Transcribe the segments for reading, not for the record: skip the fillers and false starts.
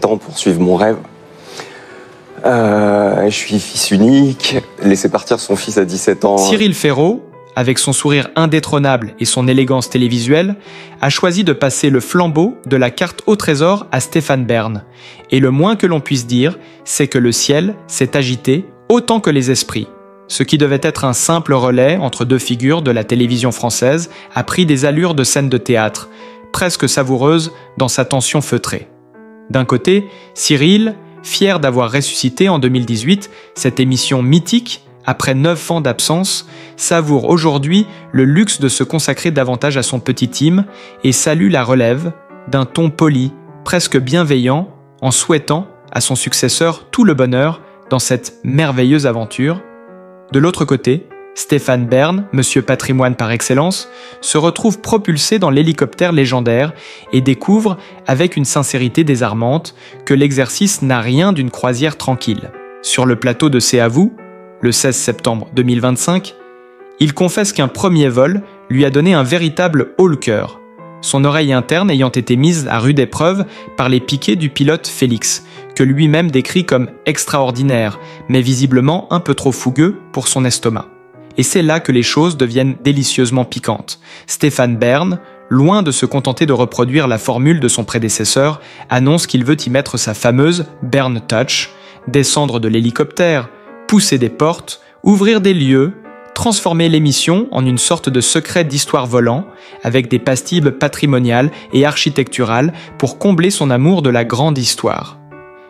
temps pour suivre mon rêve. Je suis fils unique, laissé partir son fils à 17 ans. Cyril Ferraud, avec son sourire indétrônable et son élégance télévisuelle, a choisi de passer le flambeau de la carte au trésor à Stéphane Bern. Et le moins que l'on puisse dire, c'est que le ciel s'est agité autant que les esprits. Ce qui devait être un simple relais entre deux figures de la télévision française a pris des allures de scène de théâtre, presque savoureuse dans sa tension feutrée. D'un côté, Cyril, fier d'avoir ressuscité en 2018 cette émission mythique, après 9 ans d'absence, savoure aujourd'hui le luxe de se consacrer davantage à son petit team et salue la relève d'un ton poli, presque bienveillant, en souhaitant à son successeur tout le bonheur dans cette merveilleuse aventure. De l'autre côté, Stéphane Bern, monsieur patrimoine par excellence, se retrouve propulsé dans l'hélicoptère légendaire et découvre, avec une sincérité désarmante, que l'exercice n'a rien d'une croisière tranquille. Sur le plateau de C'est à vous, le 16 septembre 2025, il confesse qu'un premier vol lui a donné un véritable haut-le-cœur, son oreille interne ayant été mise à rude épreuve par les piquets du pilote Félix, que lui-même décrit comme extraordinaire, mais visiblement un peu trop fougueux pour son estomac. Et c'est là que les choses deviennent délicieusement piquantes. Stéphane Bern, loin de se contenter de reproduire la formule de son prédécesseur, annonce qu'il veut y mettre sa fameuse Bern Touch, descendre de l'hélicoptère, pousser des portes, ouvrir des lieux, transformer l'émission en une sorte de secret d'histoire volant, avec des pastilles patrimoniales et architecturales pour combler son amour de la grande histoire.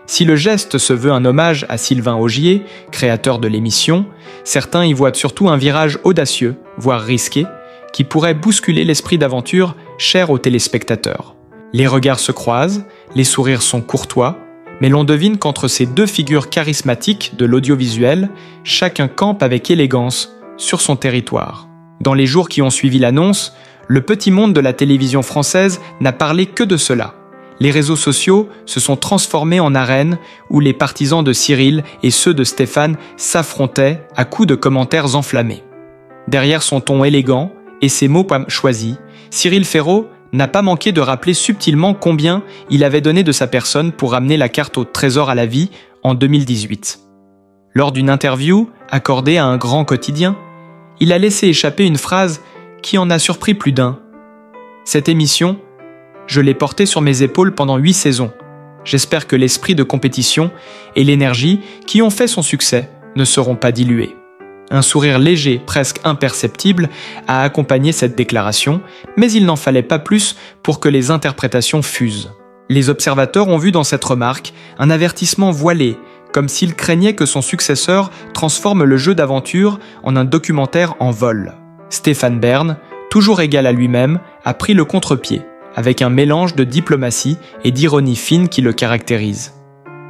Si le geste se veut un hommage à Sylvain Augier, créateur de l'émission, certains y voient surtout un virage audacieux, voire risqué, qui pourrait bousculer l'esprit d'aventure cher aux téléspectateurs. Les regards se croisent, les sourires sont courtois, mais l'on devine qu'entre ces deux figures charismatiques de l'audiovisuel, chacun campe avec élégance sur son territoire. Dans les jours qui ont suivi l'annonce, le petit monde de la télévision française n'a parlé que de cela. Les réseaux sociaux se sont transformés en arènes où les partisans de Cyril et ceux de Stéphane s'affrontaient à coups de commentaires enflammés. Derrière son ton élégant et ses mots choisis, Cyril Ferraud n'a pas manqué de rappeler subtilement combien il avait donné de sa personne pour ramener la carte au trésor à la vie en 2018. Lors d'une interview accordée à un grand quotidien, il a laissé échapper une phrase qui en a surpris plus d'un. Cette émission, je l'ai portée sur mes épaules pendant 8 saisons. J'espère que l'esprit de compétition et l'énergie qui ont fait son succès ne seront pas dilués. Un sourire léger, presque imperceptible, a accompagné cette déclaration, mais il n'en fallait pas plus pour que les interprétations fusent. Les observateurs ont vu dans cette remarque un avertissement voilé, comme s'il craignait que son successeur transforme le jeu d'aventure en un documentaire en vol. Stéphane Bern, toujours égal à lui-même, a pris le contre-pied, avec un mélange de diplomatie et d'ironie fine qui le caractérise.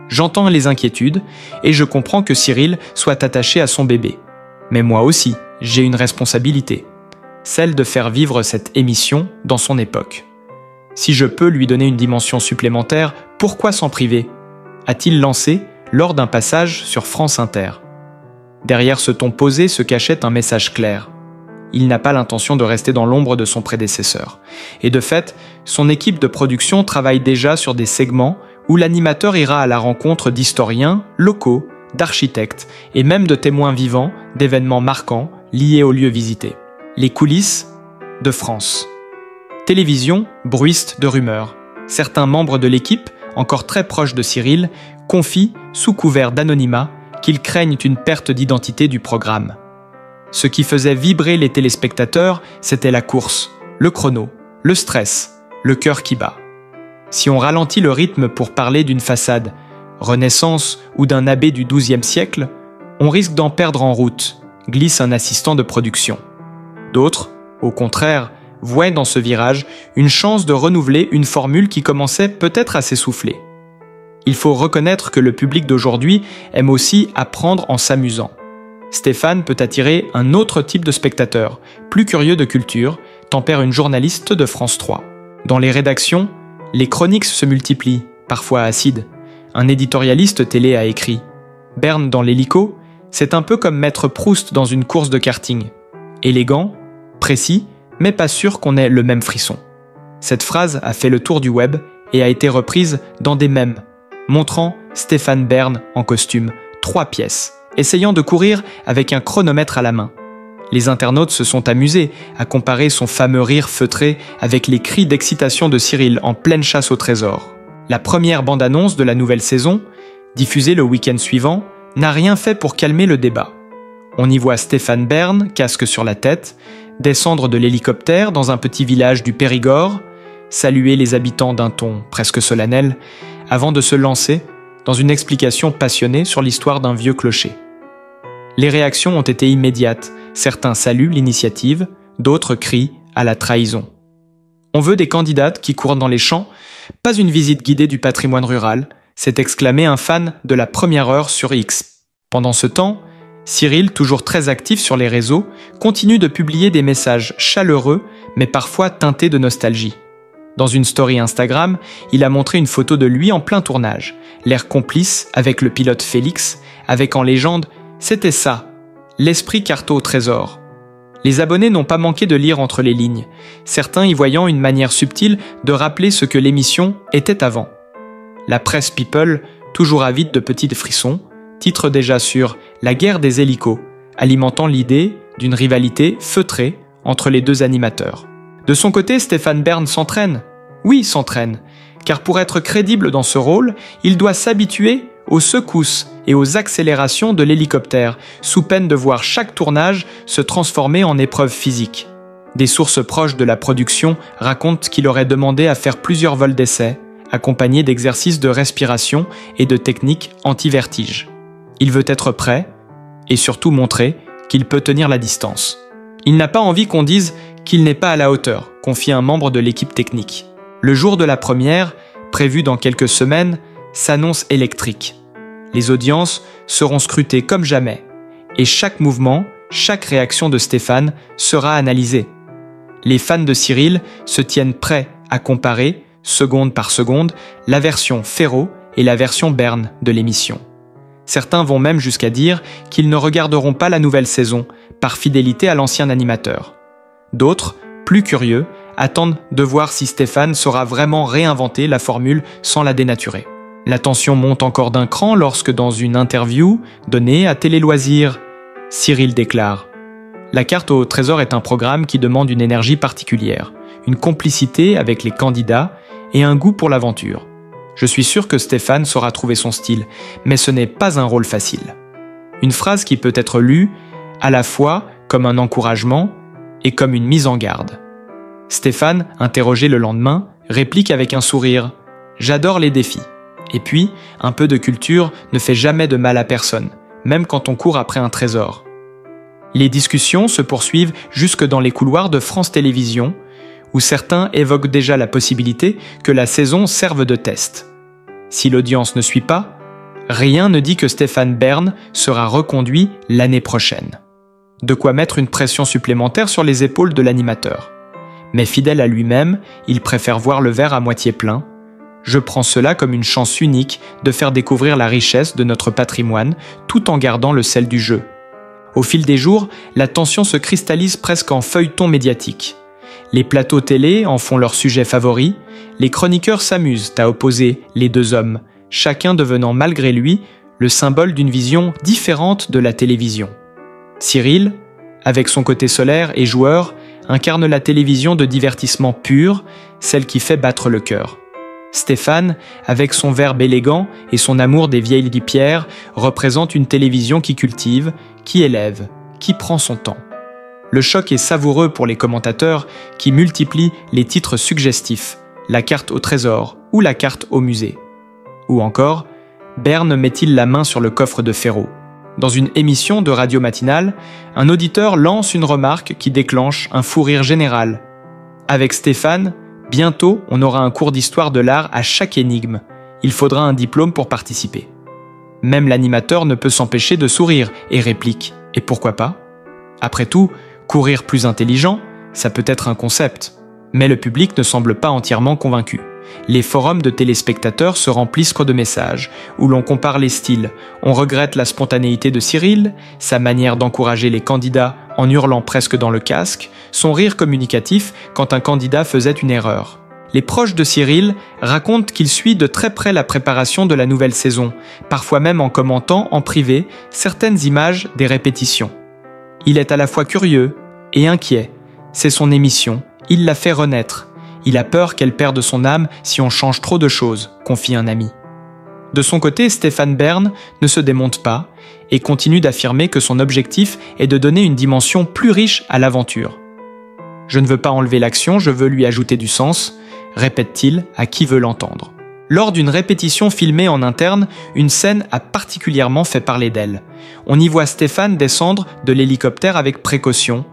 J'entends les inquiétudes, et je comprends que Cyril soit attaché à son bébé. Mais moi aussi, j'ai une responsabilité, celle de faire vivre cette émission dans son époque. Si je peux lui donner une dimension supplémentaire, pourquoi s'en priver ? A-t-il lancé lors d'un passage sur France Inter. Derrière ce ton posé se cachait un message clair. Il n'a pas l'intention de rester dans l'ombre de son prédécesseur. Et de fait, son équipe de production travaille déjà sur des segments où l'animateur ira à la rencontre d'historiens locaux, d'architectes et même de témoins vivants d'événements marquants liés aux lieux visités. Les coulisses de France. Télévision bruiste de rumeurs. Certains membres de l'équipe, encore très proches de Cyril, confient, sous couvert d'anonymat, qu'ils craignent une perte d'identité du programme. Ce qui faisait vibrer les téléspectateurs, c'était la course, le chrono, le stress, le cœur qui bat. Si on ralentit le rythme pour parler d'une façade, Renaissance ou d'un abbé du XIIe siècle, on risque d'en perdre en route, glisse un assistant de production. D'autres, au contraire, voient dans ce virage une chance de renouveler une formule qui commençait peut-être à s'essouffler. Il faut reconnaître que le public d'aujourd'hui aime aussi apprendre en s'amusant. Stéphane peut attirer un autre type de spectateur, plus curieux de culture, tempère une journaliste de France 3. Dans les rédactions, les chroniques se multiplient, parfois acides. Un éditorialiste télé a écrit « Bern dans l'hélico, c'est un peu comme Maître Proust dans une course de karting. Élégant, précis, mais pas sûr qu'on ait le même frisson. » Cette phrase a fait le tour du web et a été reprise dans des mèmes. montrant Stéphane Bern en costume 3 pièces, essayant de courir avec un chronomètre à la main. Les internautes se sont amusés à comparer son fameux rire feutré avec les cris d'excitation de Cyril en pleine chasse au trésor. La première bande-annonce de la nouvelle saison, diffusée le week-end suivant, n'a rien fait pour calmer le débat. On y voit Stéphane Bern, casque sur la tête, descendre de l'hélicoptère dans un petit village du Périgord, saluer les habitants d'un ton presque solennel, avant de se lancer dans une explication passionnée sur l'histoire d'un vieux clocher. Les réactions ont été immédiates, certains saluent l'initiative, d'autres crient à la trahison. On veut des candidates qui courent dans les champs, pas une visite guidée du patrimoine rural, s'est exclamé un fan de la première heure sur X. Pendant ce temps, Cyril, toujours très actif sur les réseaux, continue de publier des messages chaleureux, mais parfois teintés de nostalgie. Dans une story Instagram, il a montré une photo de lui en plein tournage, l'air complice avec le pilote Félix, avec en légende « C'était ça, l'esprit carte au trésor ». Les abonnés n'ont pas manqué de lire entre les lignes, certains y voyant une manière subtile de rappeler ce que l'émission était avant. La presse People, toujours avide de petits frissons, titre déjà sur « La guerre des hélicos », alimentant l'idée d'une rivalité feutrée entre les deux animateurs. De son côté, Stéphane Bern s'entraîne. Oui, s'entraîne, car pour être crédible dans ce rôle, il doit s'habituer aux secousses et aux accélérations de l'hélicoptère, sous peine de voir chaque tournage se transformer en épreuve physique. Des sources proches de la production racontent qu'il aurait demandé à faire plusieurs vols d'essai, accompagnés d'exercices de respiration et de techniques anti-vertige. Il veut être prêt, et surtout montrer qu'il peut tenir la distance. Il n'a pas envie qu'on dise qu'il n'est pas à la hauteur, confie un membre de l'équipe technique. Le jour de la première, prévu dans quelques semaines, s'annonce électrique. Les audiences seront scrutées comme jamais, et chaque mouvement, chaque réaction de Stéphane sera analysée. Les fans de Cyril se tiennent prêts à comparer, seconde par seconde, la version Ferro et la version Bern de l'émission. Certains vont même jusqu'à dire qu'ils ne regarderont pas la nouvelle saison, par fidélité à l'ancien animateur. D'autres, plus curieux, attendent de voir si Stéphane saura vraiment réinventer la formule sans la dénaturer. La tension monte encore d'un cran lorsque, dans une interview donnée à Télé Loisirs, Cyril déclare « La carte au trésor est un programme qui demande une énergie particulière, une complicité avec les candidats et un goût pour l'aventure. Je suis sûr que Stéphane saura trouver son style, mais ce n'est pas un rôle facile. » Une phrase qui peut être lue à la fois comme un encouragement et comme une mise en garde. Stéphane, interrogé le lendemain, réplique avec un sourire « J'adore les défis. Et puis, un peu de culture ne fait jamais de mal à personne, même quand on court après un trésor. » Les discussions se poursuivent jusque dans les couloirs de France Télévisions, où certains évoquent déjà la possibilité que la saison serve de test. Si l'audience ne suit pas, rien ne dit que Stéphane Bern sera reconduit l'année prochaine. De quoi mettre une pression supplémentaire sur les épaules de l'animateur. Mais fidèle à lui-même, il préfère voir le verre à moitié plein. Je prends cela comme une chance unique de faire découvrir la richesse de notre patrimoine tout en gardant le sel du jeu. Au fil des jours, la tension se cristallise presque en feuilleton médiatique. Les plateaux télé en font leur sujet favori, les chroniqueurs s'amusent à opposer les deux hommes, chacun devenant malgré lui le symbole d'une vision différente de la télévision. Cyril, avec son côté solaire et joueur, incarne la télévision de divertissement pur, celle qui fait battre le cœur. Stéphane, avec son verbe élégant et son amour des vieilles pierres, représente une télévision qui cultive, qui élève, qui prend son temps. Le choc est savoureux pour les commentateurs qui multiplient les titres suggestifs, la carte au trésor ou la carte au musée. Ou encore, Bern met-il la main sur le coffre de Ferro. Dans une émission de radio matinale, un auditeur lance une remarque qui déclenche un fou rire général. Avec Stéphane, bientôt on aura un cours d'histoire de l'art à chaque énigme. Il faudra un diplôme pour participer. Même l'animateur ne peut s'empêcher de sourire et réplique « Et pourquoi pas ?» Après tout, courir plus intelligent, ça peut être un concept. Mais le public ne semble pas entièrement convaincu. Les forums de téléspectateurs se remplissent de messages, où l'on compare les styles. On regrette la spontanéité de Cyril, sa manière d'encourager les candidats en hurlant presque dans le casque, son rire communicatif quand un candidat faisait une erreur. Les proches de Cyril racontent qu'il suit de très près la préparation de la nouvelle saison, parfois même en commentant en privé certaines images des répétitions. Il est à la fois curieux et inquiet. C'est son émission, il la fait renaître. Il a peur qu'elle perde son âme si on change trop de choses, confie un ami. De son côté, Stéphane Bern ne se démonte pas et continue d'affirmer que son objectif est de donner une dimension plus riche à l'aventure. « Je ne veux pas enlever l'action, je veux lui ajouter du sens », répète-t-il à qui veut l'entendre. Lors d'une répétition filmée en interne, une scène a particulièrement fait parler d'elle. On y voit Stéphane descendre de l'hélicoptère avec précaution,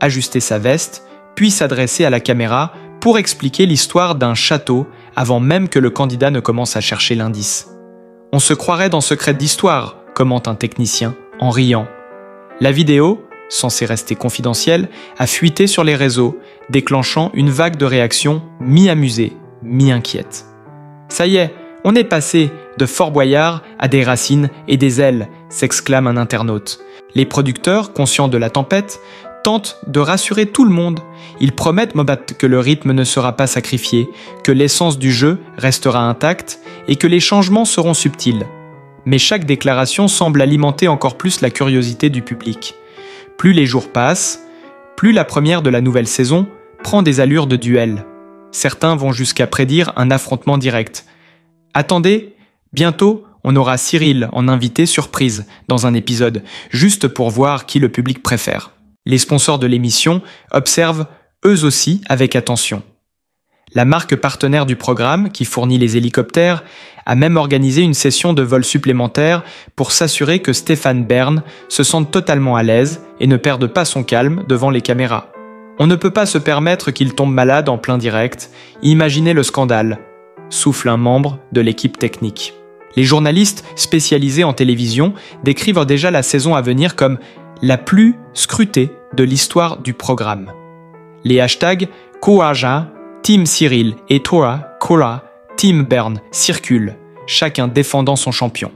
ajuster sa veste, puis s'adresser à la caméra pour expliquer l'histoire d'un château avant même que le candidat ne commence à chercher l'indice. « On se croirait dans Secret d'Histoire », commente un technicien, en riant. La vidéo, censée rester confidentielle, a fuité sur les réseaux, déclenchant une vague de réactions mi-amusées, mi-inquiètes. « Ça y est, on est passé de Fort Boyard à des racines et des ailes », s'exclame un internaute. Les producteurs, conscients de la tempête, tentent de rassurer tout le monde. Ils promettent que le rythme ne sera pas sacrifié, que l'essence du jeu restera intacte et que les changements seront subtils. Mais chaque déclaration semble alimenter encore plus la curiosité du public. Plus les jours passent, plus la première de la nouvelle saison prend des allures de duel. Certains vont jusqu'à prédire un affrontement direct. Attendez, bientôt on aura Cyril en invité surprise dans un épisode, juste pour voir qui le public préfère. Les sponsors de l'émission observent eux aussi avec attention. La marque partenaire du programme, qui fournit les hélicoptères, a même organisé une session de vol supplémentaire pour s'assurer que Stéphane Bern se sente totalement à l'aise et ne perde pas son calme devant les caméras. On ne peut pas se permettre qu'il tombe malade en plein direct. Imaginez le scandale, souffle un membre de l'équipe technique. Les journalistes spécialisés en télévision décrivent déjà la saison à venir comme la plus scrutée de l'histoire du programme. Les hashtags Koaja, Team Cyril et Tora, Kora, Team Bern circulent, chacun défendant son champion.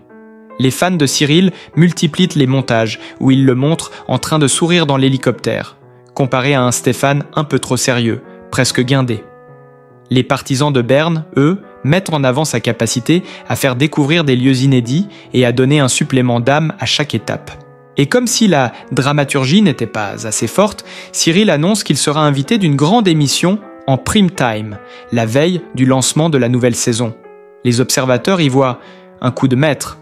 Les fans de Cyril multiplient les montages où il le montre en train de sourire dans l'hélicoptère, comparé à un Stéphane un peu trop sérieux, presque guindé. Les partisans de Bern, eux, mettent en avant sa capacité à faire découvrir des lieux inédits et à donner un supplément d'âme à chaque étape. Et comme si la dramaturgie n'était pas assez forte, Cyril annonce qu'il sera invité d'une grande émission en prime time, la veille du lancement de la nouvelle saison. Les observateurs y voient un coup de maître.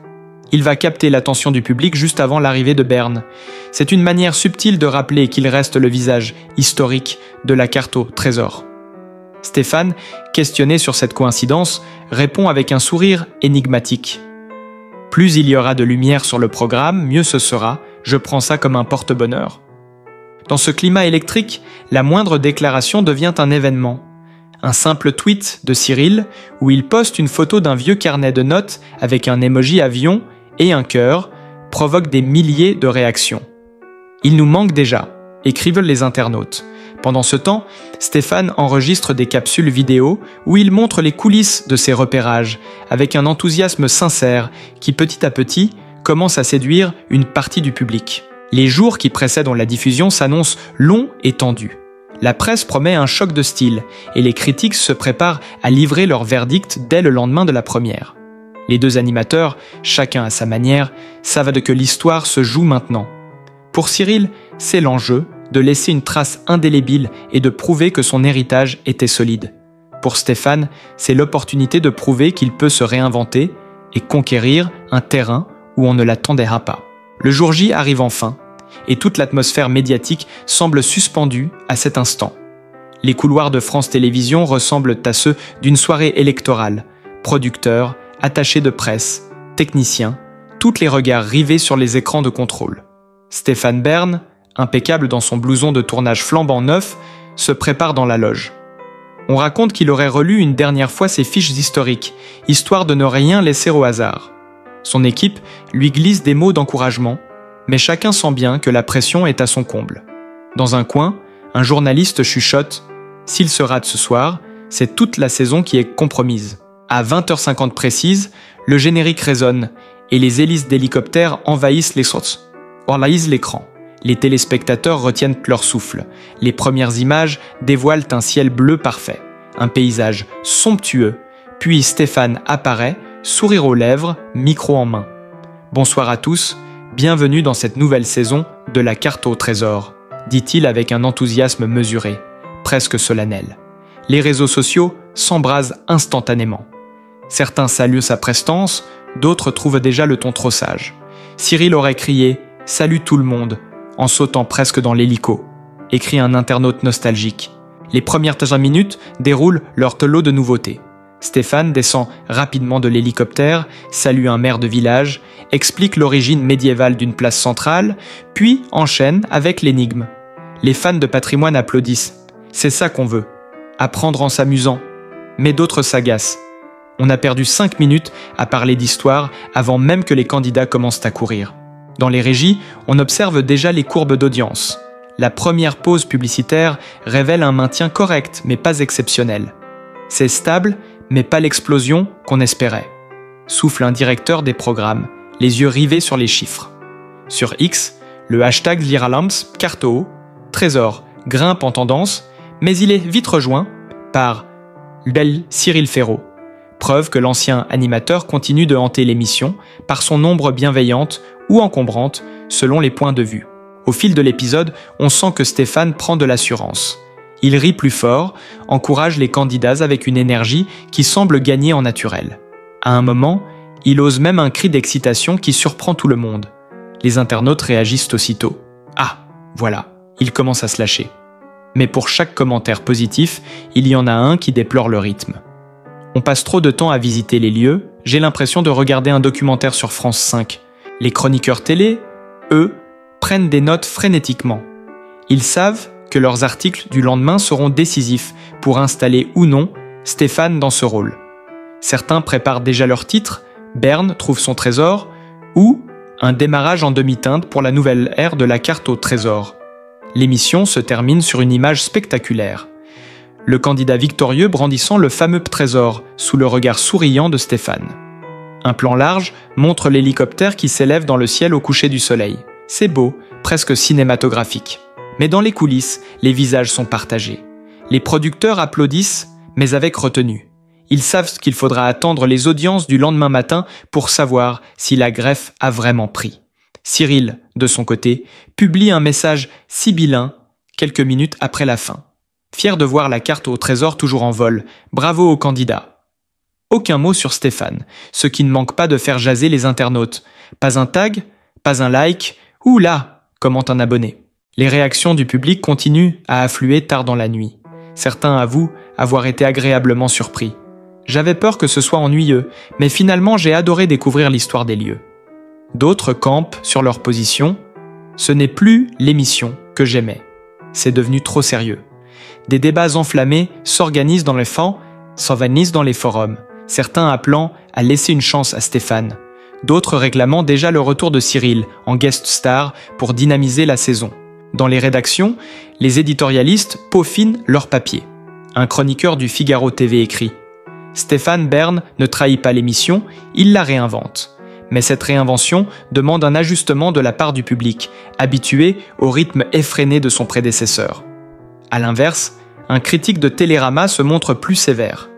Il va capter l'attention du public juste avant l'arrivée de Bern. C'est une manière subtile de rappeler qu'il reste le visage historique de la carte au trésor. Stéphane, questionné sur cette coïncidence, répond avec un sourire énigmatique. « Plus il y aura de lumière sur le programme, mieux ce sera, je prends ça comme un porte-bonheur. » Dans ce climat électrique, la moindre déclaration devient un événement. Un simple tweet de Cyril, où il poste une photo d'un vieux carnet de notes avec un emoji avion et un cœur, provoque des milliers de réactions. « Il nous manque déjà », écrivent les internautes. Pendant ce temps, Stéphane enregistre des capsules vidéo où il montre les coulisses de ses repérages, avec un enthousiasme sincère qui petit à petit commence à séduire une partie du public. Les jours qui précèdent la diffusion s'annoncent longs et tendus. La presse promet un choc de style et les critiques se préparent à livrer leur verdict dès le lendemain de la première. Les deux animateurs, chacun à sa manière, savent que l'histoire se joue maintenant. Pour Cyril, c'est l'enjeu de laisser une trace indélébile et de prouver que son héritage était solide. Pour Stéphane, c'est l'opportunité de prouver qu'il peut se réinventer et conquérir un terrain où on ne l'attendra pas. Le jour J arrive enfin, et toute l'atmosphère médiatique semble suspendue à cet instant. Les couloirs de France Télévisions ressemblent à ceux d'une soirée électorale. Producteurs, attachés de presse, techniciens, tous les regards rivés sur les écrans de contrôle. Stéphane Bern, impeccable dans son blouson de tournage flambant neuf, se prépare dans la loge. On raconte qu'il aurait relu une dernière fois ses fiches historiques, histoire de ne rien laisser au hasard. Son équipe lui glisse des mots d'encouragement, mais chacun sent bien que la pression est à son comble. Dans un coin, un journaliste chuchote « S'il se rate ce soir, c'est toute la saison qui est compromise ». À 20h50 précise, le générique résonne et les hélices d'hélicoptères envahissent l'écran. Les téléspectateurs retiennent leur souffle. Les premières images dévoilent un ciel bleu parfait. un paysage somptueux, puis Stéphane apparaît, sourire aux lèvres, micro en main. Bonsoir à tous, bienvenue dans cette nouvelle saison de la carte au trésor, dit-il avec un enthousiasme mesuré, presque solennel. Les réseaux sociaux s'embrasent instantanément. Certains saluent sa prestance, d'autres trouvent déjà le ton trop sage. Cyril aurait crié « Salut tout le monde !» en sautant presque dans l'hélico, écrit un internaute nostalgique. Les premières 15 minutes déroulent leur lot de nouveautés. Stéphane descend rapidement de l'hélicoptère, salue un maire de village, explique l'origine médiévale d'une place centrale, puis enchaîne avec l'énigme. Les fans de patrimoine applaudissent. C'est ça qu'on veut. Apprendre en s'amusant. Mais d'autres s'agacent. On a perdu 5 minutes à parler d'histoire avant même que les candidats commencent à courir. Dans les régies, on observe déjà les courbes d'audience. La première pause publicitaire révèle un maintien correct mais pas exceptionnel. C'est stable, mais pas l'explosion qu'on espérait. Souffle un directeur des programmes, les yeux rivés sur les chiffres. Sur X, le hashtag Liralamps carte haut, Trésor grimpe en tendance, mais il est vite rejoint par bel Cyril Ferraud. Preuve que l'ancien animateur continue de hanter l'émission par son ombre bienveillante ou encombrante selon les points de vue. Au fil de l'épisode, on sent que Stéphane prend de l'assurance. Il rit plus fort, encourage les candidats avec une énergie qui semble gagner en naturel. À un moment, il ose même un cri d'excitation qui surprend tout le monde. Les internautes réagissent aussitôt. Ah, voilà, il commence à se lâcher. Mais pour chaque commentaire positif, il y en a un qui déplore le rythme. On passe trop de temps à visiter les lieux, j'ai l'impression de regarder un documentaire sur France 5. Les chroniqueurs télé, eux, prennent des notes frénétiquement. Ils savent que leurs articles du lendemain seront décisifs pour installer ou non Stéphane dans ce rôle. Certains préparent déjà leur titre, Berne trouve son trésor, ou un démarrage en demi-teinte pour la nouvelle ère de la carte au trésor. L'émission se termine sur une image spectaculaire. Le candidat victorieux brandissant le fameux trésor sous le regard souriant de Stéphane. Un plan large montre l'hélicoptère qui s'élève dans le ciel au coucher du soleil. C'est beau, presque cinématographique. Mais dans les coulisses, les visages sont partagés. Les producteurs applaudissent, mais avec retenue. Ils savent qu'il faudra attendre les audiences du lendemain matin pour savoir si la greffe a vraiment pris. Cyril, de son côté, publie un message sibyllin quelques minutes après la fin. Fier de voir la carte au trésor toujours en vol, bravo aux candidats. Aucun mot sur Stéphane, ce qui ne manque pas de faire jaser les internautes. Pas un tag, pas un like, ou là, commente un abonné. Les réactions du public continuent à affluer tard dans la nuit. Certains avouent avoir été agréablement surpris. J'avais peur que ce soit ennuyeux, mais finalement j'ai adoré découvrir l'histoire des lieux. D'autres campent sur leur position. Ce n'est plus l'émission que j'aimais. C'est devenu trop sérieux. Des débats enflammés s'organisent dans les forums, certains appelant à laisser une chance à Stéphane, d'autres réclamant déjà le retour de Cyril en guest star pour dynamiser la saison. Dans les rédactions, les éditorialistes peaufinent leur papier. Un chroniqueur du Figaro TV écrit « Stéphane Bern ne trahit pas l'émission, il la réinvente. Mais cette réinvention demande un ajustement de la part du public, habitué au rythme effréné de son prédécesseur. » A l'inverse, un critique de Télérama se montre plus sévère.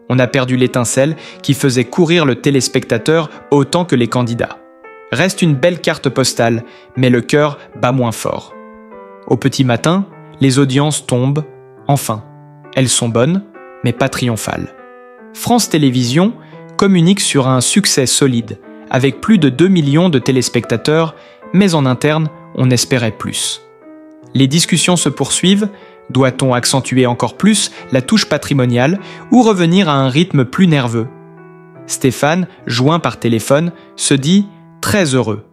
On a perdu l'étincelle qui faisait courir le téléspectateur autant que les candidats. Reste une belle carte postale, mais le cœur bat moins fort. Au petit matin, les audiences tombent, enfin. Elles sont bonnes, mais pas triomphales. France Télévisions communique sur un succès solide, avec plus de 2 millions de téléspectateurs, mais en interne, on espérait plus. Les discussions se poursuivent. Doit-on accentuer encore plus la touche patrimoniale ou revenir à un rythme plus nerveux? Stéphane, joint par téléphone, se dit très heureux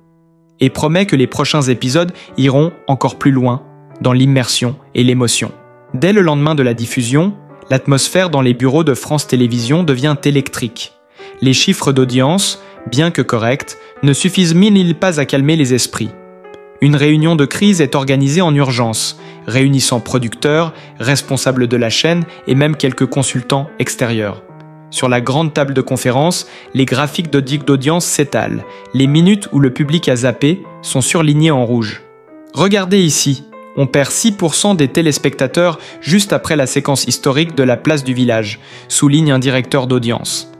et promet que les prochains épisodes iront encore plus loin dans l'immersion et l'émotion. Dès le lendemain de la diffusion, l'atmosphère dans les bureaux de France Télévisions devient électrique. Les chiffres d'audience, bien que corrects, ne suffisent mille pas à calmer les esprits. Une réunion de crise est organisée en urgence, réunissant producteurs, responsables de la chaîne et même quelques consultants extérieurs. Sur la grande table de conférence, les graphiques d'audience s'étalent. Les minutes où le public a zappé sont surlignées en rouge. Regardez ici, On perd 6% des téléspectateurs juste après la séquence historique de la place du village, souligne un directeur d'audience.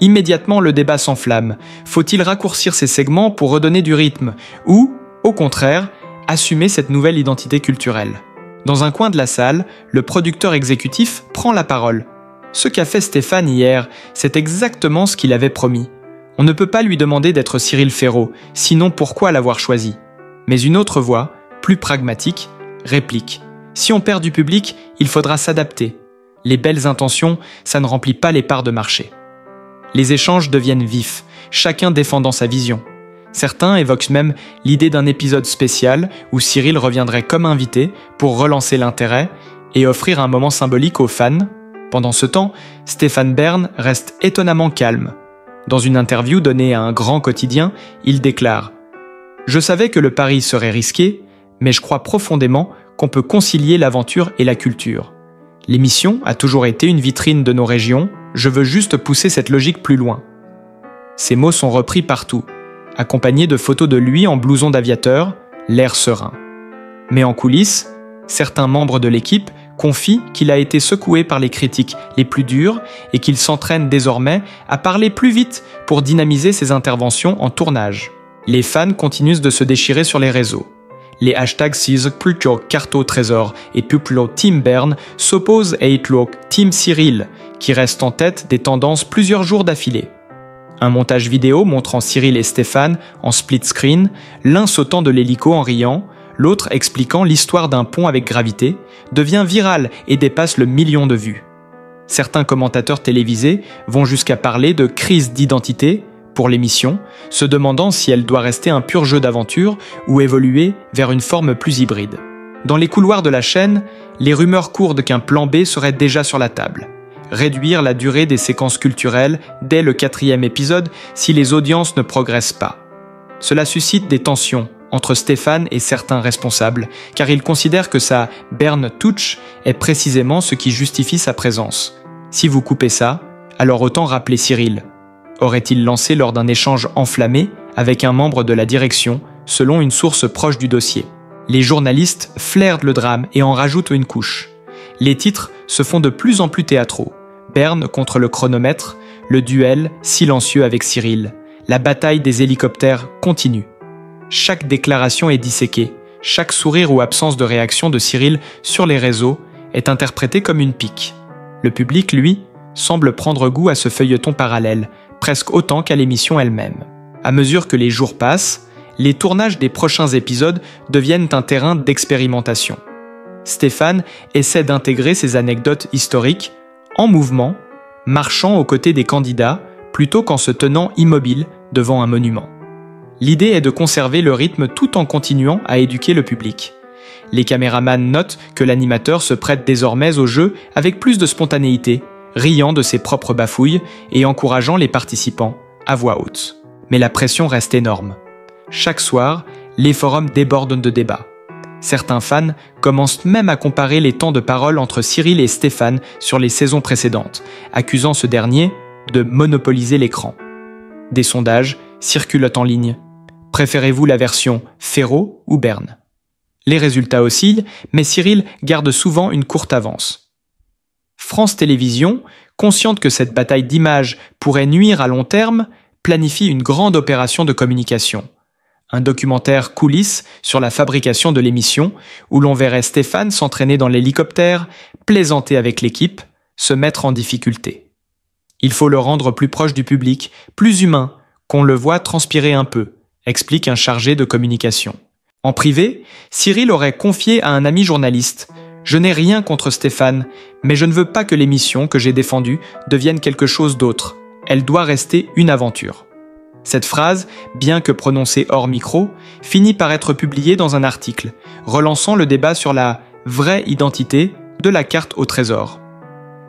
Immédiatement, le débat s'enflamme. Faut-il raccourcir ces segments pour redonner du rythme ou, au contraire, assumer cette nouvelle identité culturelle? Dans un coin de la salle, le producteur exécutif prend la parole. Ce qu'a fait Stéphane hier, c'est exactement ce qu'il avait promis. On ne peut pas lui demander d'être Cyril Ferraud, sinon pourquoi l'avoir choisi? Mais une autre voix, plus pragmatique, réplique. Si on perd du public, il faudra s'adapter. Les belles intentions, ça ne remplit pas les parts de marché. Les échanges deviennent vifs, chacun défendant sa vision. Certains évoquent même l'idée d'un épisode spécial où Cyril reviendrait comme invité pour relancer l'intérêt et offrir un moment symbolique aux fans. Pendant ce temps, Stéphane Bern reste étonnamment calme. Dans une interview donnée à un grand quotidien, il déclare « Je savais que le pari serait risqué, mais je crois profondément qu'on peut concilier l'aventure et la culture. L'émission a toujours été une vitrine de nos régions, je veux juste pousser cette logique plus loin. » Ces mots sont repris partout, accompagnés de photos de lui en blouson d'aviateur, l'air serein. Mais en coulisses, certains membres de l'équipe confient qu'il a été secoué par les critiques les plus dures et qu'il s'entraîne désormais à parler plus vite pour dynamiser ses interventions en tournage. Les fans continuent de se déchirer sur les réseaux. Les hashtags Puplo Carte au Trésor et Puplo Team Bern s'opposent à Hitlo Team Cyril, qui reste en tête des tendances plusieurs jours d'affilée. Un montage vidéo montrant Cyril et Stéphane en split screen, l'un sautant de l'hélico en riant, l'autre expliquant l'histoire d'un pont avec gravité, devient viral et dépasse le million de vues. Certains commentateurs télévisés vont jusqu'à parler de crise d'identité pour l'émission, se demandant si elle doit rester un pur jeu d'aventure ou évoluer vers une forme plus hybride. Dans les couloirs de la chaîne, les rumeurs courent qu'un plan B serait déjà sur la table. Réduire la durée des séquences culturelles dès le 4e épisode si les audiences ne progressent pas. Cela suscite des tensions entre Stéphane et certains responsables, car il considère que sa Bern Touch est précisément ce qui justifie sa présence. Si vous coupez ça, alors autant rappeler Cyril. Aurait-il lancé lors d'un échange enflammé avec un membre de la direction, selon une source proche du dossier. Les journalistes flairent le drame et en rajoutent une couche. Les titres se font de plus en plus théâtraux. Bern contre le chronomètre, le duel silencieux avec Cyril. La bataille des hélicoptères continue. Chaque déclaration est disséquée. Chaque sourire ou absence de réaction de Cyril sur les réseaux est interprété comme une pique. Le public, lui, semble prendre goût à ce feuilleton parallèle, presque autant qu'à l'émission elle-même. À mesure que les jours passent, les tournages des prochains épisodes deviennent un terrain d'expérimentation. Stéphane essaie d'intégrer ces anecdotes historiques en mouvement, marchant aux côtés des candidats plutôt qu'en se tenant immobile devant un monument. L'idée est de conserver le rythme tout en continuant à éduquer le public. Les caméramans notent que l'animateur se prête désormais au jeu avec plus de spontanéité, riant de ses propres bafouilles et encourageant les participants à voix haute. Mais la pression reste énorme. Chaque soir, les forums débordent de débats. Certains fans commencent même à comparer les temps de parole entre Cyril et Stéphane sur les saisons précédentes, accusant ce dernier de monopoliser l'écran. Des sondages circulent en ligne. Préférez-vous la version Ferraud ou Bern? Les résultats oscillent, mais Cyril garde souvent une courte avance. France Télévisions, consciente que cette bataille d'images pourrait nuire à long terme, planifie une grande opération de communication. Un documentaire coulisses sur la fabrication de l'émission, où l'on verrait Stéphane s'entraîner dans l'hélicoptère, plaisanter avec l'équipe, se mettre en difficulté. Il faut le rendre plus proche du public, plus humain, qu'on le voit transpirer un peu, explique un chargé de communication. En privé, Cyril aurait confié à un ami journaliste « Je n'ai rien contre Stéphane, mais je ne veux pas que l'émission que j'ai défendue devienne quelque chose d'autre. Elle doit rester une aventure. » Cette phrase, bien que prononcée hors micro, finit par être publiée dans un article, relançant le débat sur la vraie identité de la carte au trésor.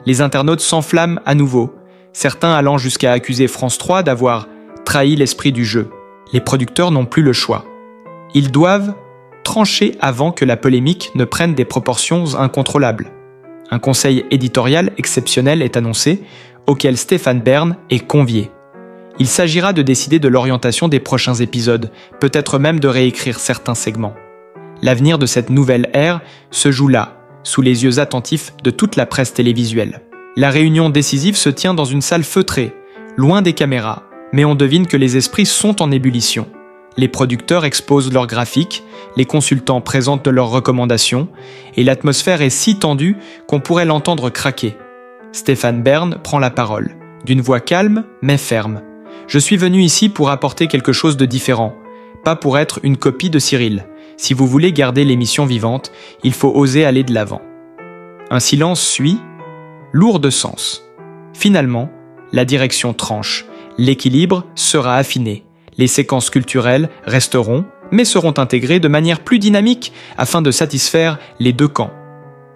Les internautes s'enflamment à nouveau, certains allant jusqu'à accuser France 3 d'avoir trahi l'esprit du jeu. Les producteurs n'ont plus le choix. Ils doivent trancher avant que la polémique ne prenne des proportions incontrôlables. Un conseil éditorial exceptionnel est annoncé, auquel Stéphane Bern est convié. Il s'agira de décider de l'orientation des prochains épisodes, peut-être même de réécrire certains segments. L'avenir de cette nouvelle ère se joue là, sous les yeux attentifs de toute la presse télévisuelle. La réunion décisive se tient dans une salle feutrée, loin des caméras, mais on devine que les esprits sont en ébullition. Les producteurs exposent leurs graphiques, les consultants présentent leurs recommandations, et l'atmosphère est si tendue qu'on pourrait l'entendre craquer. Stéphane Bern prend la parole, d'une voix calme mais ferme. « Je suis venu ici pour apporter quelque chose de différent, pas pour être une copie de Cyril. Si vous voulez garder l'émission vivante, il faut oser aller de l'avant. » Un silence suit, lourd de sens. Finalement, la direction tranche, l'équilibre sera affiné. Les séquences culturelles resteront, mais seront intégrées de manière plus dynamique afin de satisfaire les deux camps.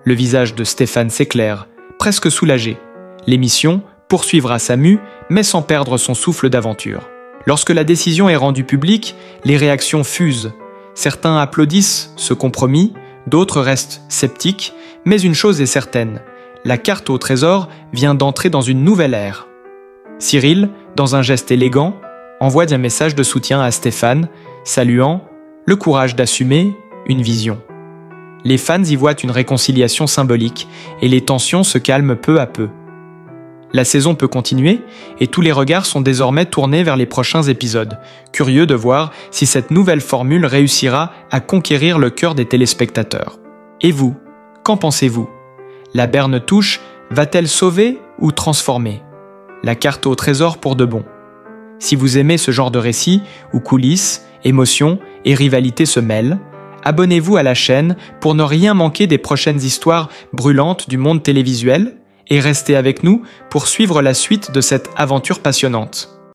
Le visage de Stéphane s'éclaire, presque soulagé. L'émission poursuivra sa mue, mais sans perdre son souffle d'aventure. Lorsque la décision est rendue publique, les réactions fusent. Certains applaudissent ce compromis, d'autres restent sceptiques, mais une chose est certaine, la carte au trésor vient d'entrer dans une nouvelle ère. Cyril, dans un geste élégant, envoie un message de soutien à Stéphane, saluant le courage d'assumer une vision. Les fans y voient une réconciliation symbolique et les tensions se calment peu à peu. La saison peut continuer et tous les regards sont désormais tournés vers les prochains épisodes, curieux de voir si cette nouvelle formule réussira à conquérir le cœur des téléspectateurs. Et vous, qu'en pensez-vous? La Berne Touche va-t-elle sauver ou transformer? La carte au trésor pour de bon. Si vous aimez ce genre de récit où coulisses, émotions et rivalités se mêlent, abonnez-vous à la chaîne pour ne rien manquer des prochaines histoires brûlantes du monde télévisuel et restez avec nous pour suivre la suite de cette aventure passionnante.